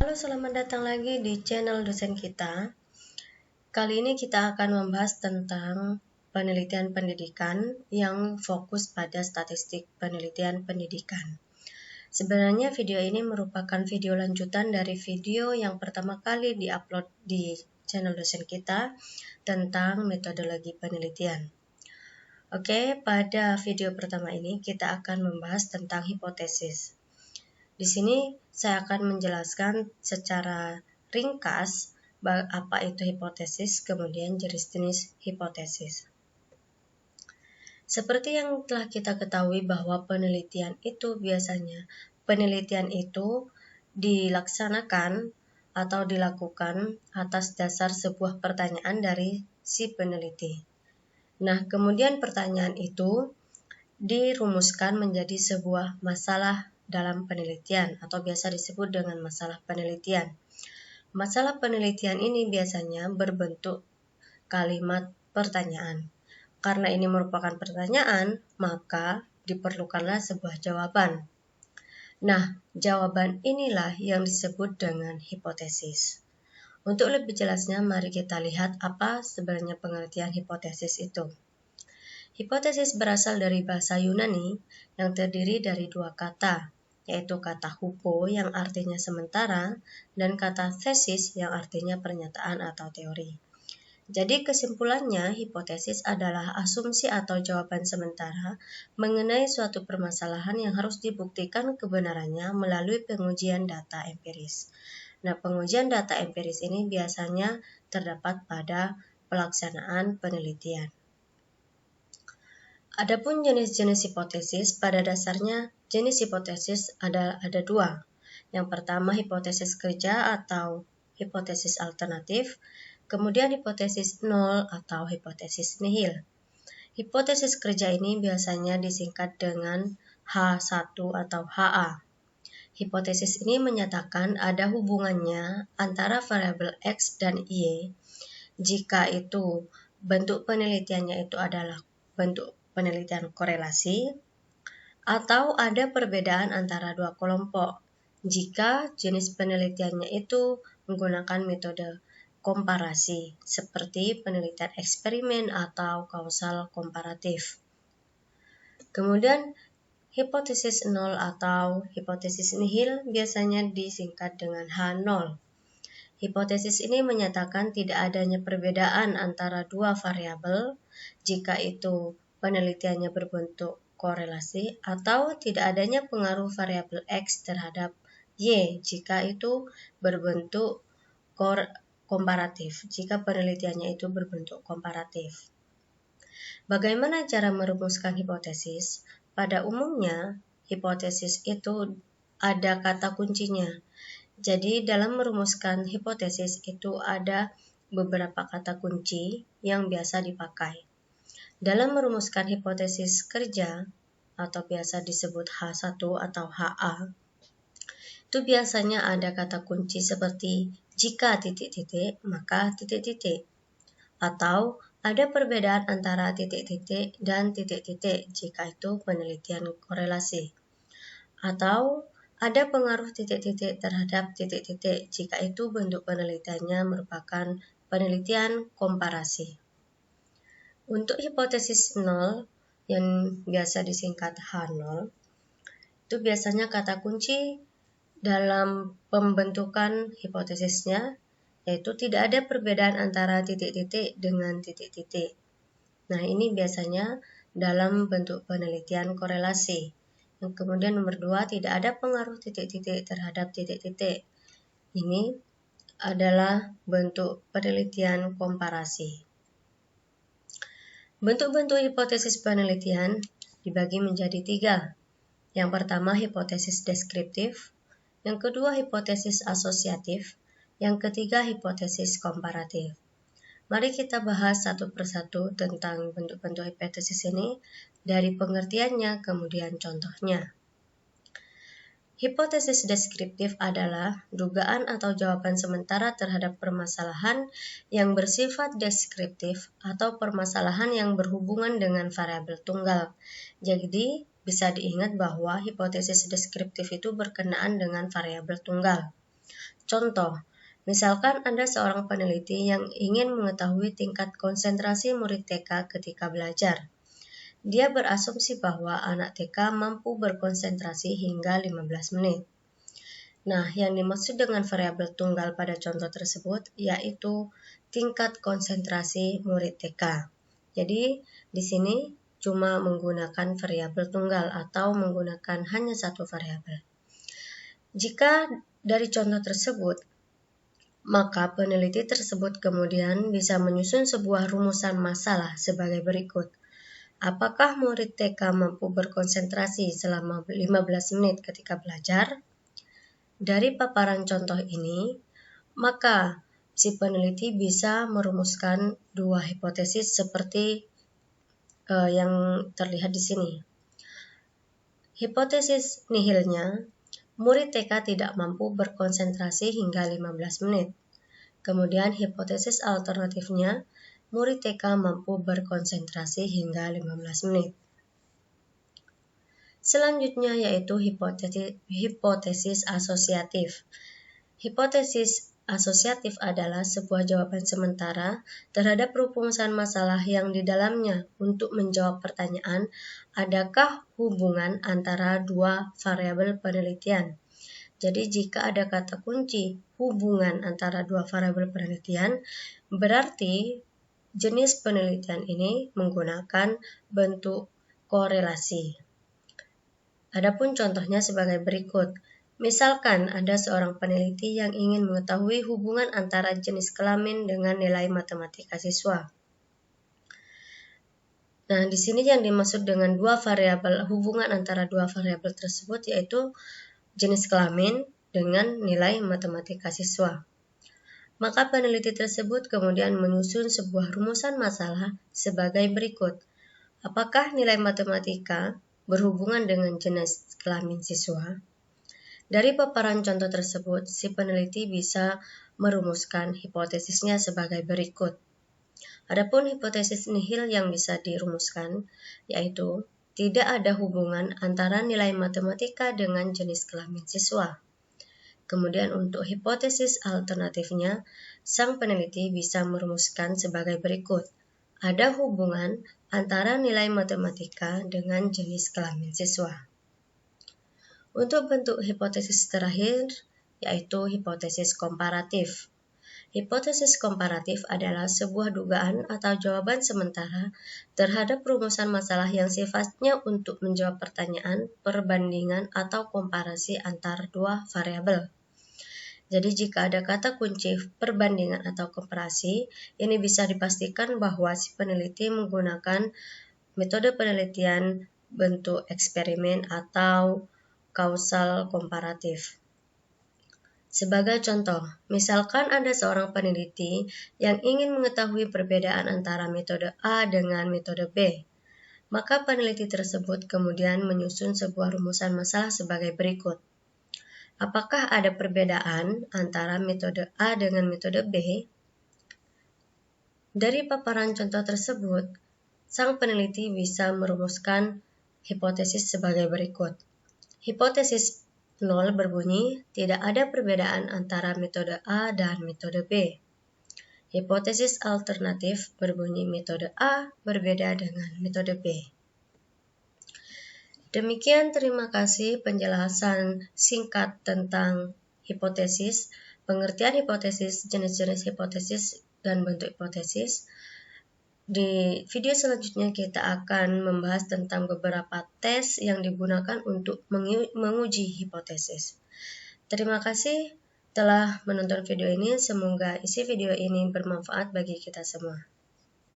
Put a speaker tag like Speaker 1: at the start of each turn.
Speaker 1: Halo, selamat datang lagi di channel dosen kita. Kali ini kita akan membahas tentang penelitian pendidikan yang fokus pada statistik penelitian pendidikan. Sebenarnya video ini merupakan video lanjutan dari video yang pertama kali diupload di channel dosen kita tentang metodologi penelitian. Oke, pada video pertama ini kita akan membahas tentang hipotesis. Di sini saya akan menjelaskan secara ringkas apa itu hipotesis, kemudian jenis-jenis hipotesis. Seperti yang telah kita ketahui bahwa penelitian itu dilaksanakan atau dilakukan atas dasar sebuah pertanyaan dari si peneliti. Nah, kemudian pertanyaan itu dirumuskan menjadi sebuah masalah dalam penelitian atau biasa disebut dengan masalah penelitian. Masalah penelitian ini biasanya berbentuk kalimat pertanyaan. Karena ini merupakan pertanyaan, maka diperlukanlah sebuah jawaban. Nah, jawaban inilah yang disebut dengan hipotesis. Untuk lebih jelasnya, mari kita lihat apa sebenarnya pengertian hipotesis itu. Hipotesis berasal dari bahasa Yunani yang terdiri dari dua kata, yaitu kata hupo yang artinya sementara dan kata thesis yang artinya pernyataan atau teori. Jadi kesimpulannya, hipotesis adalah asumsi atau jawaban sementara mengenai suatu permasalahan yang harus dibuktikan kebenarannya melalui pengujian data empiris. Nah, pengujian data empiris ini biasanya terdapat pada pelaksanaan penelitian. Adapun jenis-jenis hipotesis, pada dasarnya jenis hipotesis ada dua. Yang pertama hipotesis kerja atau hipotesis alternatif, kemudian hipotesis nol atau hipotesis nihil. Hipotesis kerja ini biasanya disingkat dengan H1 atau HA. Hipotesis ini menyatakan ada hubungannya antara variabel X dan Y jika itu bentuk penelitiannya itu adalah bentuk penelitian korelasi, atau ada perbedaan antara dua kelompok jika jenis penelitiannya itu menggunakan metode komparasi seperti penelitian eksperimen atau kausal komparatif. Kemudian hipotesis nol atau hipotesis nihil biasanya disingkat dengan H0. Hipotesis ini menyatakan tidak adanya perbedaan antara dua variabel jika itu penelitiannya berbentuk korelasi atau tidak adanya pengaruh variabel X terhadap Y jika itu berbentuk komparatif, jika penelitiannya itu berbentuk komparatif. Bagaimana cara merumuskan hipotesis? Pada umumnya, hipotesis itu ada kata kuncinya. Jadi, dalam merumuskan hipotesis itu ada beberapa kata kunci yang biasa dipakai. Dalam merumuskan hipotesis kerja atau biasa disebut H1 atau HA, itu biasanya ada kata kunci seperti jika titik-titik, maka titik-titik. Atau ada perbedaan antara titik-titik dan titik-titik jika itu penelitian korelasi. Atau ada pengaruh titik-titik terhadap titik-titik jika itu bentuk penelitiannya merupakan penelitian komparasi. Untuk hipotesis nol yang biasa disingkat H0, itu biasanya kata kunci dalam pembentukan hipotesisnya yaitu tidak ada perbedaan antara titik-titik dengan titik-titik. Nah, ini biasanya dalam bentuk penelitian korelasi. Yang kemudian nomor 2, tidak ada pengaruh titik-titik terhadap titik-titik. Ini adalah bentuk penelitian komparasi. Bentuk-bentuk hipotesis penelitian dibagi menjadi 3. Yang pertama hipotesis deskriptif, yang kedua hipotesis asosiatif, yang ketiga hipotesis komparatif. Mari kita bahas satu persatu tentang bentuk-bentuk hipotesis ini dari pengertiannya kemudian contohnya. Hipotesis deskriptif adalah dugaan atau jawaban sementara terhadap permasalahan yang bersifat deskriptif atau permasalahan yang berhubungan dengan variabel tunggal. Jadi, bisa diingat bahwa hipotesis deskriptif itu berkenaan dengan variabel tunggal. Contoh, misalkan Anda seorang peneliti yang ingin mengetahui tingkat konsentrasi murid TK ketika belajar. Dia berasumsi bahwa anak TK mampu berkonsentrasi hingga 15 menit. Nah, yang dimaksud dengan variabel tunggal pada contoh tersebut yaitu tingkat konsentrasi murid TK. Jadi, di sini cuma menggunakan variabel tunggal atau menggunakan hanya satu variabel. Jika dari contoh tersebut, maka peneliti tersebut kemudian bisa menyusun sebuah rumusan masalah sebagai berikut. Apakah murid TK mampu berkonsentrasi selama 15 menit ketika belajar? Dari paparan contoh ini, maka si peneliti bisa merumuskan dua hipotesis seperti yang terlihat di sini. Hipotesis nihilnya, murid TK tidak mampu berkonsentrasi hingga 15 menit. Kemudian hipotesis alternatifnya, murid TK mampu berkonsentrasi hingga 15 menit. Selanjutnya yaitu hipotesis asosiatif. Hipotesis asosiatif adalah sebuah jawaban sementara terhadap rumusan masalah yang di dalamnya untuk menjawab pertanyaan, adakah hubungan antara dua variabel penelitian. Jadi jika ada kata kunci hubungan antara dua variabel penelitian, berarti jenis penelitian ini menggunakan bentuk korelasi. Adapun contohnya sebagai berikut. Misalkan ada seorang peneliti yang ingin mengetahui hubungan antara jenis kelamin dengan nilai matematika siswa. Nah, di sini yang dimaksud dengan hubungan antara dua variabel tersebut yaitu jenis kelamin dengan nilai matematika siswa. Maka peneliti tersebut kemudian menyusun sebuah rumusan masalah sebagai berikut. Apakah nilai matematika berhubungan dengan jenis kelamin siswa? Dari paparan contoh tersebut, si peneliti bisa merumuskan hipotesisnya sebagai berikut. Adapun hipotesis nihil yang bisa dirumuskan, yaitu tidak ada hubungan antara nilai matematika dengan jenis kelamin siswa. Kemudian untuk hipotesis alternatifnya, sang peneliti bisa merumuskan sebagai berikut. Ada hubungan antara nilai matematika dengan jenis kelamin siswa. Untuk bentuk hipotesis terakhir, yaitu hipotesis komparatif. Hipotesis komparatif adalah sebuah dugaan atau jawaban sementara terhadap rumusan masalah yang sifatnya untuk menjawab pertanyaan, perbandingan, atau komparasi antar dua variabel. Jadi jika ada kata kunci perbandingan atau komparasi, ini bisa dipastikan bahwa si peneliti menggunakan metode penelitian bentuk eksperimen atau kausal komparatif. Sebagai contoh, misalkan ada seorang peneliti yang ingin mengetahui perbedaan antara metode A dengan metode B, maka peneliti tersebut kemudian menyusun sebuah rumusan masalah sebagai berikut. Apakah ada perbedaan antara metode A dengan metode B? Dari paparan contoh tersebut, sang peneliti bisa merumuskan hipotesis sebagai berikut. Hipotesis 0 berbunyi, tidak ada perbedaan antara metode A dan metode B. Hipotesis alternatif berbunyi metode A berbeda dengan metode B. Demikian, terima kasih penjelasan singkat tentang hipotesis, pengertian hipotesis, jenis-jenis hipotesis, dan bentuk hipotesis. Di video selanjutnya kita akan membahas tentang beberapa tes yang digunakan untuk menguji hipotesis. Terima kasih telah menonton video ini, semoga isi video ini bermanfaat bagi kita semua.